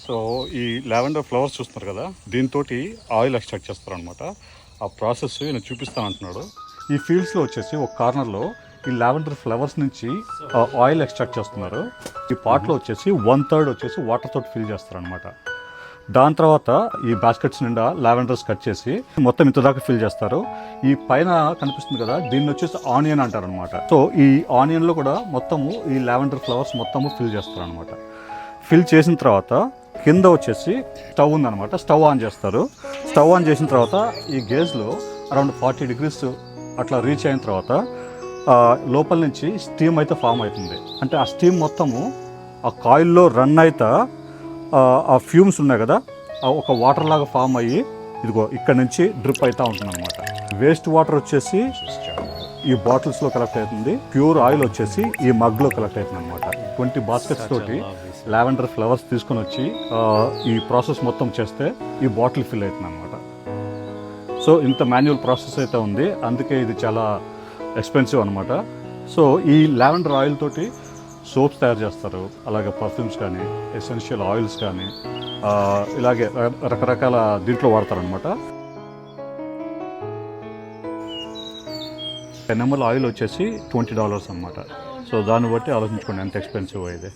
So ఈ lavender flowers చూస్తున్నారు కదా, దీంతో ఆయిల్ ఎక్స్ట్రాక్ట్ చేస్తారనమాట. ఆ ప్రాసెస్ నేను చూపిస్తాను అంటున్నాడు. ఈ ఫీల్డ్స్లో వచ్చేసి ఒక కార్నర్లో ఈ లావెండర్ ఫ్లవర్స్ నుంచి ఆయిల్ ఎక్స్ట్రాక్ట్ చేస్తున్నారు. ఈ పాట్లో వచ్చేసి 1/3 వచ్చేసి వాటర్ తోటి ఫిల్ చేస్తారనమాట. దాని తర్వాత ఈ బాస్కెట్స్ నిండా లావెండర్స్ కట్ చేసి మొత్తం ఇంత దాకా ఫిల్ చేస్తారు. ఈ పైన కనిపిస్తుంది కదా, దీన్ని వచ్చేసి ఆనియన్ అంటారు అనమాట. సో ఈ ఆనియన్లో కూడా మొత్తము ఈ లావెండర్ ఫ్లవర్స్ మొత్తము ఫిల్ చేస్తారు అనమాట. ఫిల్ చేసిన తర్వాత కింద వచ్చేసి స్టవ్ ఉందన్నమాట. స్టవ్ ఆన్ చేస్తారు. స్టవ్ ఆన్ చేసిన తర్వాత ఈ గేజ్లో అరౌండ్ 40 degrees అట్లా రీచ్ అయిన తర్వాత లోపల నుంచి స్టీమ్ అయితే ఫామ్ అవుతుంది. అంటే ఆ స్టీమ్ మొత్తము ఆ కాయిల్లో రన్ అయితే ఆ ఫ్యూమ్స్ ఉన్నాయి కదా, ఒక వాటర్ లాగా ఫామ్ అయ్యి ఇదిగో ఇక్కడ నుంచి డ్రిప్ అవుతూ ఉంటుంది అనమాట. వేస్ట్ వాటర్ వచ్చేసి ఈ బాటిల్స్లో కలెక్ట్ అవుతుంది. ప్యూర్ ఆయిల్ వచ్చేసి ఈ మగ్లో కలెక్ట్ అవుతుంది అనమాట. 20 బాస్కెట్స్ తోటి లావెండర్ ఫ్లవర్స్ తీసుకొని వచ్చి ఈ ప్రాసెస్ మొత్తం చేస్తే ఈ బాటిల్ ఫిల్ అవుతుంది అనమాట. సో ఇంత మాన్యువల్ ప్రాసెస్ అయితే ఉంది, అందుకే ఇది చాలా ఎక్స్పెన్సివ్ అనమాట. సో ఈ లావెండర్ ఆయిల్ తోటి సోప్స్ తయారు చేస్తారు, అలాగే పర్ఫ్యూమ్స్ కానీ ఎసెన్షియల్ ఆయిల్స్ కానీ ఇలాగే రకరకాల దీంట్లో వాడతారనమాట. 10 ml ఆయిల్ వచ్చేసి $20 అనమాట. సో దాన్ని బట్టి ఆలోచించుకోండి ఎంత ఎక్స్పెన్సివ్ అయ్యేది.